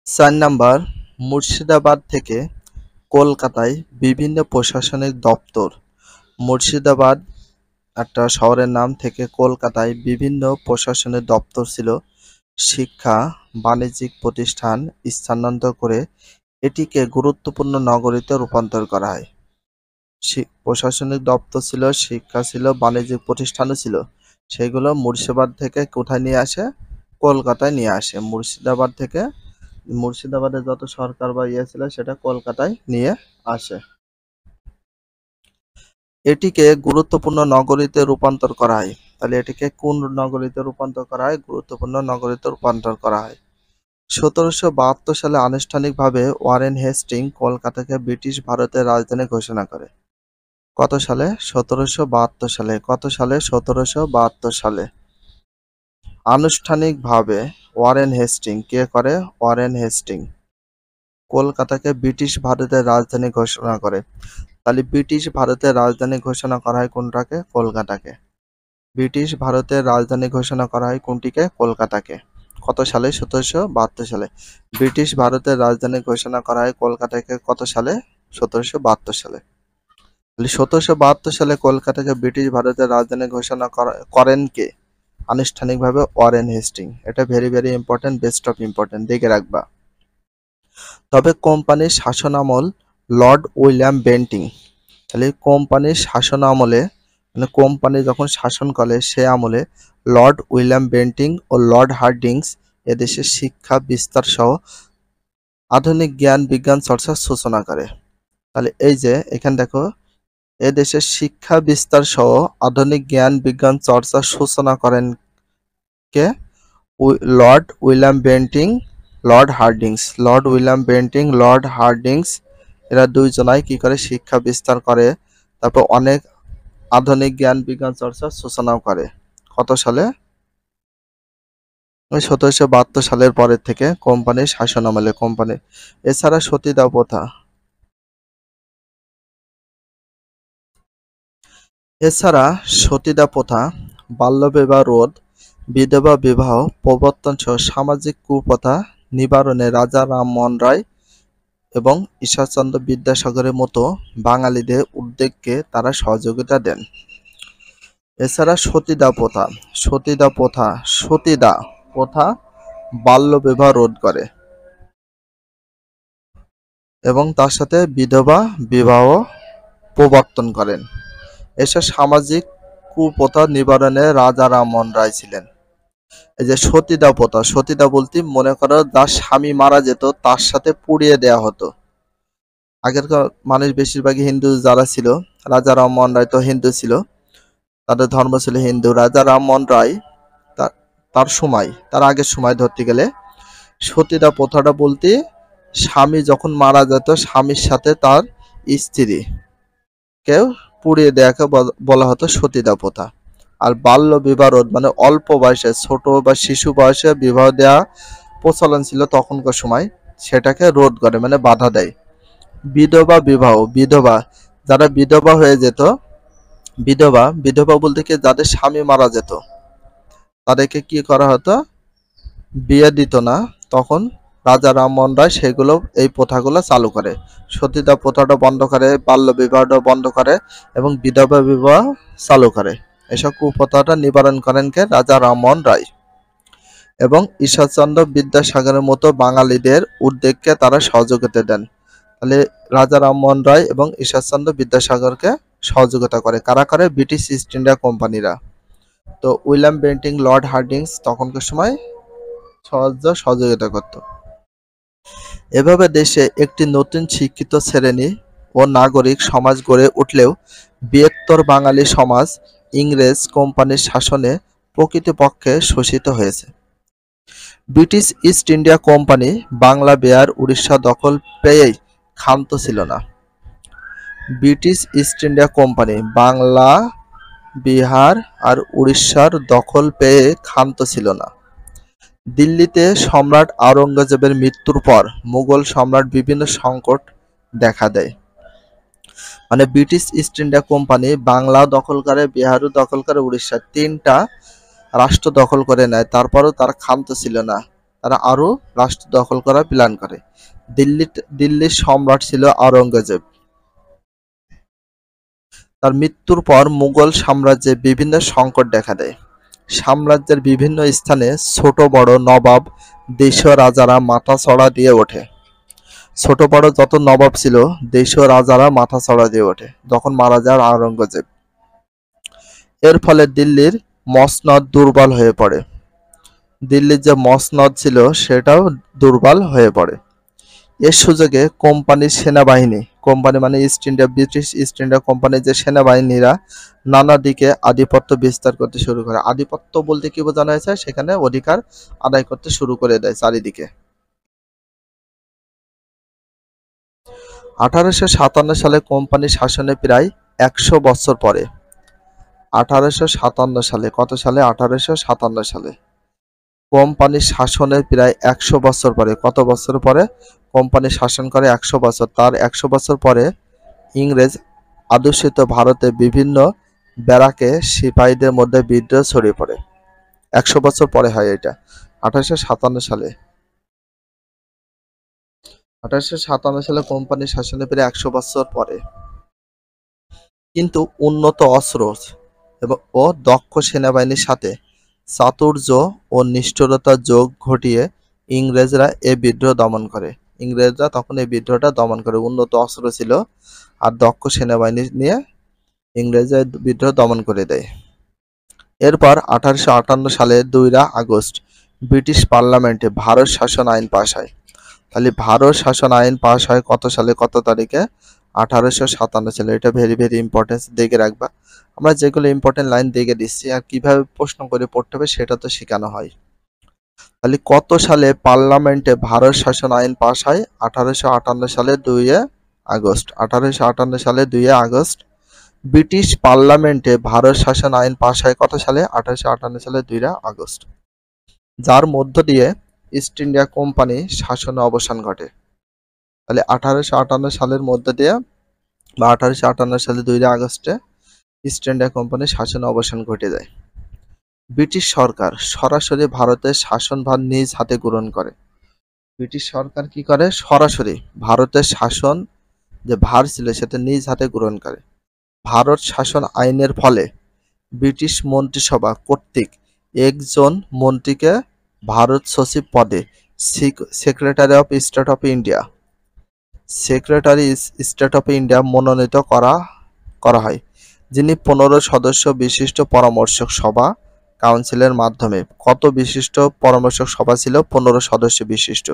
৪ number, Murshidabad থেকে কলকাতায় বিভিন্ন প্রশাসনিক দপ্তর। মুর্শিদাবাদ একটা শহরের নাম থেকে কলকাতায় বিভিন্ন প্রশাসনিক দপ্তর ছিল। শিক্ষা, বাণিজ্যিক প্রতিষ্ঠান স্থানান্তর করে এটিকে গুরুত্বপূর্ণ নগরীতে রূপান্তর করা হয়। প্রশাসনিক দপ্তর ছিল, শিক্ষা ছিল, বাণিজ্যিক প্রতিষ্ঠানও ছিল। সেগুলো মুর্শিদাবাদ থেকে কোথায় নিয়ে আসে? কলকাতায় নিয়ে আসে। মুর্শিদাবাদের যত সরকার বা ইয়ে ছিল সেটা কলকাতায় নিয়ে আসে। এটিকে গুরুত্বপূর্ণ নগরীতে রূপান্তর করা হয়। তাহলে এটিকে কোন নগরীতে রূপান্তর করা হয়? গুরুত্বপূর্ণ নগরীতে রূপান্তর করা হয়। ১৭৭২ সালে আনুষ্ঠানিকভাবে ওয়ারেন হেস্টিং কলকাতাকে ব্রিটিশ ভারতের রাজধানী ঘোষণা করে। কত সালে? ১৭৭২ সালে। কত সালে? ১৭৭২ সালে। আনুষ্ঠানিকভাবে ওয়ারেন হেস্টিং কে করে? ওয়ারেন হেস্টিং কলকাতাকে ব্রিটিশ ভারতের রাজধানী ঘোষণা করে। তাহলে ব্রিটিশ ভারতের রাজধানী ঘোষণা করা হয় কোনটাকে? কলকাতাকে। ব্রিটিশ ভারতের রাজধানী ঘোষণা করা হয় কোনটিকে? কলকাতাকে। কত সালে? ১৭৭২ সালে। ব্রিটিশ ভারতের রাজধানী ঘোষণা করা হয় কলকাতাকে কত সালে? ১৭৭২ সালে। ১৭৭২ সালে কলকাতাকে ব্রিটিশ ভারতের রাজধানী ঘোষণা করেন কে? আনুষ্ঠানিকভাবে ওয়ারেন হেস্টিং। এটা very very important, best of important, দেখে রাখবা। তবে কোম্পানির শাসনামল লর্ড উইলিয়াম বেন্টিং। তাহলে কোম্পানির শাসন আমলে, মানে কোম্পানি যখন শাসন করে সে আমলে লর্ড উইলিয়াম বেন্টিং ও লর্ড হার্ডিংস এদেশে শিক্ষা বিস্তার সহ আধুনিক জ্ঞান বিজ্ঞান চর্চার সূচনা করে। তাহলে এই যে এখানে দেখো, এদেশে শিক্ষা বিস্তার সহ আধুনিক জ্ঞান বিজ্ঞান চর্চার সূচনা করেন কে? Lord William Bentinck, Lord Hardinge. Lord William Bentinck, Lord Hardinge এরা দুইজনাই কি করে? শিক্ষা বিস্তার করে, তারপর অনেক আধুনিক জ্ঞান বিজ্ঞান চর্চার সূচনাও করে। কত সালে? ১৭৭২ সালের পরের থেকে কোম্পানির শাসনামলে কোম্পানি। এছাড়া সতীদাহ প্রথা। এছাড়া সতীদাহ প্রথা, বাল্যবিবাহ রোধ, বিধবা বিবাহ প্রবর্তন সহ সামাজিক কুপ্রথা নিবারণে রাজা রামমোহন রায় এবং ঈশ্বরচন্দ্র বিদ্যাসাগরের মতো বাঙালিদের উদ্যোগকে তারা সহযোগিতা দেন। এছাড়া সতীদাহ প্রথা, সতীদাহ প্রথা বাল্যবিবাহ রোধ করে এবং তার সাথে বিধবা বিবাহ প্রবর্তন করেন। এসব সামাজিক কুপ্রথা নিবারণে রাজা রামমোহন রায় ছিলেন। এই যে সতীদাহ বলতে মনে করো যার স্বামী মারা যেত তার সাথে পুড়িয়ে দেওয়া হতো। আগেরকার মানুষ বেশিরভাগই হিন্দু যারা ছিল, রাজা রামমোহন রায় তো হিন্দু ছিল, তাদের ধর্ম ছিল হিন্দু। রাজা রামমোহন রায় তার আগের সময় ধরতে গেলে সতীদাহ প্রথাটা বলতে স্বামী যখন মারা যেত স্বামীর সাথে তার স্ত্রী কেউ পুড়িয়ে দেওয়াকে বলা হতো সতীদাহ প্রথা। আর বাল্য বিবাহ রোধ মানে অল্প বয়সে ছোট বা শিশু বয়সে বিবাহ দেওয়া প্রচলন ছিল তখনকার সময়, সেটাকে রোধ করে মানে বাধা দেয়। বিধবা যারা বিধবা হয়ে যেত, বিধবা বলতে কি যাদের স্বামী মারা যেত তাদেরকে কি করা হতো? বিয়ে দিত না। তখন রাজা রামমোহন রায় সেগুলো এই প্রথাগুলো চালু করে, সতীদাহ প্রথাটা বন্ধ করে, বাল্য বিবাহটা বন্ধ করে এবং বিধবা বিবাহ চালু করে। এসব কুপ্রথাটা নিবারণ করেন কে? রাজা রামমোহন রায় এবং ঈশ্বরচন্দ্র বিদ্যাসাগরের মতো বাঙালিদের উদ্যোগকে তারা সহযোগিতা দেন। তাহলে রাজা রামমোহন রায় এবং ঈশ্বরচন্দ্র বিদ্যাসাগরকে সহযোগিতা করে কারা করে? ব্রিটিশ ইস্ট ইন্ডিয়া কোম্পানিরা। তো উইলিয়াম বেন্টিং, লর্ড হার্ডিংস তখনকার সময় সহযোগিতা করত। এভাবে দেশে একটি নতুন শিক্ষিত শ্রেণী ও নাগরিক সমাজ গড়ে উঠলেও বৃহত্তর বাঙালি সমাজ ইংরেজ কোম্পানির শাসনে প্রকৃতপক্ষে শোষিত হয়েছে। British East India Company Bangla, Bihar, Orissa দখল পেয়েই ক্ষান্ত ছিল না। British East India Company Bangla, Bihar আর উড়িষ্যার দখল পেয়ে ক্ষান্ত ছিল না। দিল্লিতে সম্রাট আওরঙ্গজেবের মৃত্যুর পর মুঘল সম্রাট বিভিন্ন সংকট দেখা দেয়। মানে British East India Company Bangla দখল করে, বিহারও দখল করে, উড়িষ্যার তিনটা রাষ্ট্র দখল করে নেয়, তারপরও তারা ক্ষান্ত ছিল না। তারা আরও রাষ্ট্র দখল করার প্ল্যান করে। দিল্লির সম্রাট ছিল আওরঙ্গজেব। তার মৃত্যুর পর মুঘল সাম্রাজ্যে বিভিন্ন সংকট দেখা দেয়। সাম্রাজ্যের বিভিন্ন স্থানে ছোট বড় নবাব, দেশীয় রাজারা মাথাচড়া দিয়ে ওঠে। ছোট বড় যত নবাব ছিল, দেশীয় রাজারা মাথাচড়া দিয়ে ওঠে যখন মারা যায় আওরঙ্গজেব। এর ফলে দিল্লির মসনদ দুর্বল হয়ে পড়ে। দিল্লির যে মসনদ ছিল সেটাও দুর্বল হয়ে পড়ে। এর সুযোগে কোম্পানির সেনাবাহিনী, কোম্পানি মানে east India, British East India কোম্পানির যে সেনাবাহিনীরা নানা দিকে আধিপত্য বিস্তার করতে শুরু করে। আধিপত্য বলতে কি বোঝানো হয়েছে? সেখানে অধিকার আদায় করতে শুরু করে দেয় চারিদিকে। 1857 সালে কোম্পানি শাসনে প্রায় 100 বছর পরে, 1857 সালে, কত সালে? 1857 সালে কোম্পানি শাসনের প্রায় 100 বছর পরে, কত বছর পরে? কোম্পানি শাসন করে 100 বছর, তার 100 বছর পরে ইংরেজ অধ্যুষিত ভারতে বিভিন্ন ব্যারাকে সিপাহীদের মধ্যে বিদ্রোহ ছড়িয়ে পড়ে। 100 বছর পরে হয় এটা, 1857 সালে। 1857 সালে কোম্পানি শাসনে প্রায় 100 বছর পরে। কিন্তু উন্নত অস্ত্র ও দক্ষ সেনাবাহিনীর সাথে চাতুর্য ও নিষ্ঠুরতা যোগ ঘটিয়ে ইংরেজরা এই বিদ্রোহ দমন করে। ইংরেজরা তখন এই বিদ্রোহটা দমন করে। উন্নত অস্ত্র ছিল আর দক্ষ সেনাবাহিনী নিয়ে ইংরেজরা বিদ্রোহ দমন করে দেয়। এরপর 1858 সালের 2 আগস্ট ব্রিটিশ পার্লামেন্টে ভারত শাসন আইন পাশ হয়। তাহলে ভারত শাসন আইন পাশ হয় কত সালে, কত তারিখে? 1857 সালে। এটা ভেরি ভেরি ইম্পর্টেন্স, দেখে রাখবা। আমরা যেগুলো ইম্পর্টেন্ট লাইন দেখে দিচ্ছি, আর কিভাবে প্রশ্ন করে পড়তে হবে সেটা তো শেখানো হয়। তাহলে কত সালে পার্লামেন্টে ভারত শাসন আইন পাশ হয়? 1858 সালে 2 আগস্ট। 1858 সালে 2 আগস্ট ব্রিটিশ পার্লামেন্টে ভারত শাসন আইন পাশ হয় কত সালে? 1858 সালে 2 আগস্ট, যার মধ্য দিয়ে ইস্ট ইন্ডিয়া কোম্পানি শাসনে অবসান ঘটে। তাহলে 1858 সালের মধ্যে দিয়ে বা 1858 সালে 2 আগস্টে ইস্ট ইন্ডিয়া কোম্পানির শাসনে অবসান ঘটে যায়। ব্রিটিশ সরকার সরাসরি ভারতের শাসনভার নিজ হাতে গ্রহণ করে। ব্রিটিশ সরকার কি করে? সরাসরি ভারতের শাসন যে ভার ছিল সেটা নিজ হাতে গ্রহণ করে। ভারত শাসন আইনের ফলে ব্রিটিশ মন্ত্রিসভা কর্তৃক একজন মন্ত্রীকে ভারত সচিব পদে secretary of state of India, secretary state of India মনোনীত করা হয়, যিনি 15 সদস্য বিশিষ্ট পরামর্শক সভা কাউন্সিলের মাধ্যমে। কত বিশিষ্ট পরামর্শক সভা ছিল? 15 সদস্য বিশিষ্ট।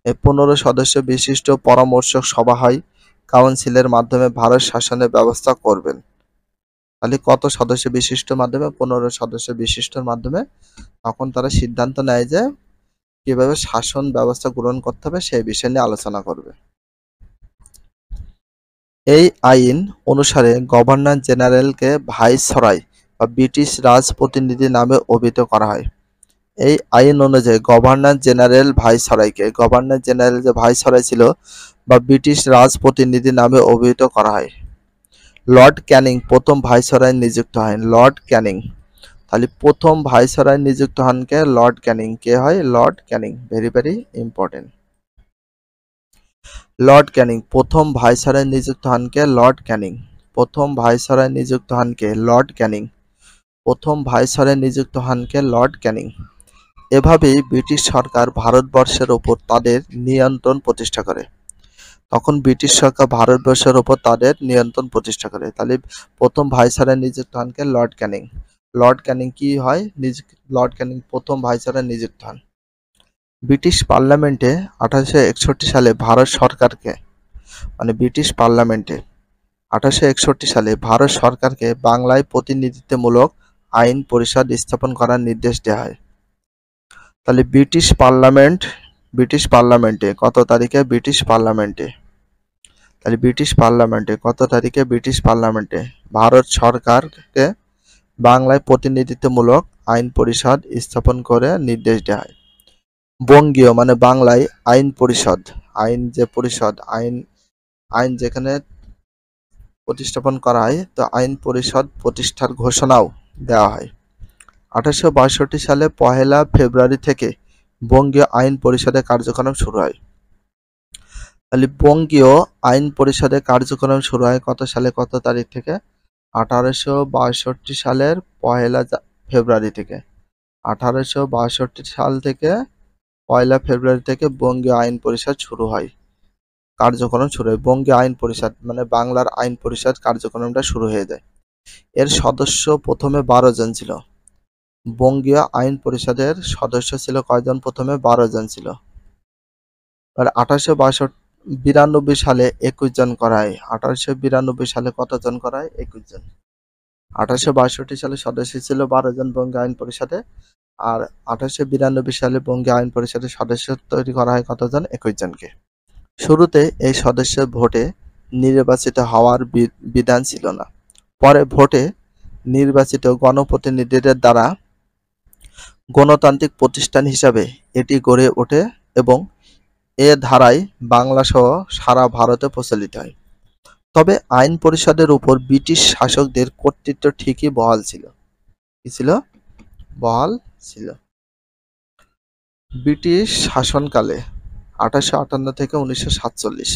এই 15 সদস্য বিশিষ্ট পরামর্শক সভা হয় কাউন্সিলের মাধ্যমে ভারত শাসনের ব্যবস্থা করবেন। তাহলে কত সদস্য বিশিষ্ট মাধ্যমে? 15 সদস্য বিশিষ্টর মাধ্যমে তখন তারা সিদ্ধান্ত নেয় যে কিভাবে শাসন ব্যবস্থা গ্রহণ করতে হবে সেই বিষয় নিয়ে আলোচনা করবে। এই আইন অনুসারে গভর্নর জেনারেলকে ভাইসরয় বা ব্রিটিশ রাজ প্রতিনিধি নামে অভিহিত করা হয়। এই আইন অনুযায়ী গভর্নর জেনারেল ভাইসরয়কে, গভর্নর জেনারেল যে ভাইসরয় ছিল বা ব্রিটিশ রাজ প্রতিনিধি নামে অভিহিত করা হয়। লর্ড ক্যানিং প্রথম ভাইসরয় নিযুক্ত হন। লর্ড ক্যানিং, তাহলে প্রথম ভাইসরয় নিযুক্ত হন কে? লর্ড ক্যানিং। কে হয়? Lord Canning. Very very important. Lord Canning প্রথম ভাইসরয় নিযুক্ত হন কে? লর্ড ক্যানিং। প্রথম ভাইসরয় নিযুক্ত হন কে? লর্ড ক্যানিং। প্রথম ভাইসরয় নিযুক্ত হন কে? লর্ড ক্যানিং। এভাবেই ব্রিটিশ সরকার ভারতবর্ষের ওপর তাদের নিয়ন্ত্রণ প্রতিষ্ঠা করে। তখন ব্রিটিশ সরকার ভারতবর্ষের ওপর তাদের নিয়ন্ত্রণ প্রতিষ্ঠা করে। তাহলে প্রথম ভাইসরয় নিযুক্ত হন কে? লর্ড ক্যানিং। লর্ড ক্যানিং কি হয়? লর্ড ক্যানিং প্রথম ভাইসরয় নিযুক্ত হন। ব্রিটিশ পার্লামেন্টে 1861 সালে ভারত সরকারকে, মানে ব্রিটিশ পার্লামেন্টে 1861 সালে ভারত সরকারকে বাংলায় প্রতিনিধিত্বমূলক আইন পরিষদ স্থাপন করার নির্দেশ দেওয়া হয়। তাহলে ব্রিটিশ পার্লামেন্টে কত তারিখে? ব্রিটিশ পার্লামেন্টে, তাহলে ব্রিটিশ পার্লামেন্টে কত তারিখে? ব্রিটিশ পার্লামেন্টে ভারত সরকারকে বাংলায় প্রতিনিধিত্বমূলক আইন পরিষদ স্থাপন করে নির্দেশ দেওয়া হয়। বঙ্গীয় মানে বাংলায় আইন পরিষদ, আইন যে পরিষদ, আইন যেখানে প্রতিস্থাপন করা হয়, তো আইন পরিষদ প্রতিষ্ঠার ঘোষণাও দেওয়া হয়। 1862 সালে 1 ফেব্রুয়ারি থেকে বঙ্গীয় আইন পরিষদের কার্যক্রম শুরু হয়। তাহলে বঙ্গীয় আইন পরিষদের কার্যক্রম শুরু হয় কত সালে, কত তারিখ থেকে? 1862 সালের 1 ফেব্রুয়ারি থেকে। 1862 সাল থেকে 1 ফেব্রুয়ারি থেকে বঙ্গীয় আইন পরিষদ শুরু হয়, কার্যক্রম শুরু হয়। বঙ্গীয় আইন পরিষদ মানে বাংলার আইন পরিষদ কার্যক্রমটা শুরু হয়ে যায়। এর সদস্য প্রথমে 12 জন ছিল। বঙ্গীয় আইন পরিষদের সদস্য ছিল কয়জন? প্রথমে 12 জন ছিল। আর 1892 সালে 21 জন করা হয়। 1892 সালে কতজন করা হয়? 21 জন। 1862 সালে সদস্য ছিল 12 জন বঙ্গীয় আইন পরিষদে, আর 1892 সালে বঙ্গীয় আইন পরিষদের সদস্য তৈরি করা হয় কতজন? 21 জনকে। শুরুতে এই সদস্য ভোটে নির্বাচিত হওয়ার বিধান ছিল না। পরে ভোটে নির্বাচিত গণপ্রতিনিধিদের দ্বারা গণতান্ত্রিক প্রতিষ্ঠান হিসাবে এটি গড়ে ওঠে এবং এ ধারায় বাংলা সহ সারা ভারতে প্রচলিত হয়। তবে আইন পরিষদের উপর ব্রিটিশ শাসকদের কর্তৃত্ব ঠিকই বহাল ছিল। কি ছিল? বহাল ছিল। ব্রিটিশ শাসনকালে 1858 থেকে 1947,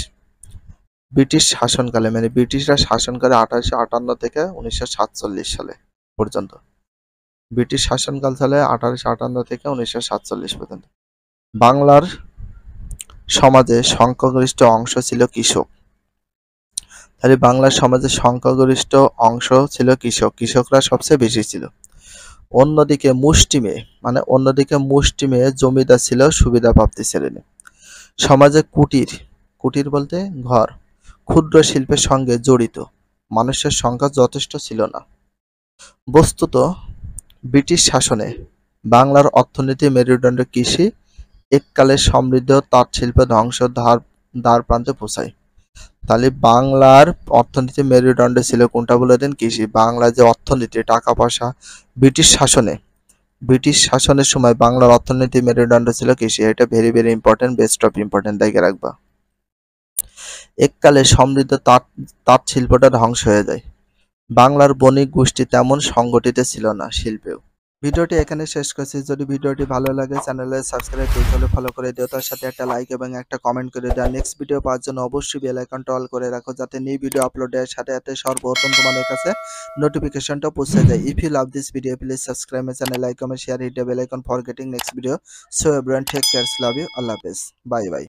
ব্রিটিশ শাসনকালে মানে ব্রিটিশরা শাসন করে 1858 থেকে 1947 সালে পর্যন্ত। ব্রিটিশ শাসনকাল চলে 1858 থেকে 1947 পর্যন্ত। বাংলার সমাজে সংখ্যাগরিষ্ঠ অংশ ছিল কৃষক। তাহলে বাংলার সমাজে সংখ্যাগরিষ্ঠ অংশ ছিল কৃষক, কৃষকরা সবচেয়ে বেশি ছিল। অন্যদিকে মুষ্টিমেয় জমিদার ছিল সুবিধাপ্রাপ্ত শ্রেণী। সমাজে কুটির বলতে ঘর, ক্ষুদ্র শিল্পের সঙ্গে জড়িত মানুষের সংখ্যা যথেষ্ট ছিল না। বস্তুত ব্রিটিশ শাসনে বাংলার অর্থনীতি মেরুদণ্ড কৃষি এককালে সমৃদ্ধ তাঁত শিল্প ধ্বংস দ্বার প্রান্তে পৌঁছায়। তাহলে বাংলার অর্থনীতি মেরুদণ্ড ছিল কোনটা বলে দেন? কৃষি। বাংলার যে অর্থনীতি, টাকা পয়সা, ব্রিটিশ শাসনের সময় বাংলার অর্থনীতি মেরুদণ্ড ছিল কৃষি। এটা very very important, best of important দেখে রাখবা। এককালে সমৃদ্ধ তাঁত শিল্পটা ধ্বংস হয়ে যায়। বাংলার বণিক গোষ্ঠী তেমন সংগঠিত ছিল না শিল্পেও। ভিডিওটি এখানে শেষ করছি। যদি ভিডিওটি ভালো লাগে চ্যানেলে সাবস্ক্রাইব করে ফলো করে দিও, তার সাথে একটা লাইক এবং একটা কমেন্ট করে দাও। নেক্সট ভিডিও পাওয়ার জন্য অবশ্যই বেল আইকনটা অল করে রাখো, যাতে নিউ ভিডিও আপলোডের সাথে সাথে সর্বপ্রথম তোমাদের কাছে নোটিফিকেশনটা পৌঁছে যায়। If you love this video please subscribe my channel, like, comment, share, hit the bell icon for getting next video. So everyone take care, love you, আল্লাহ হাফেজ, বাই বাই।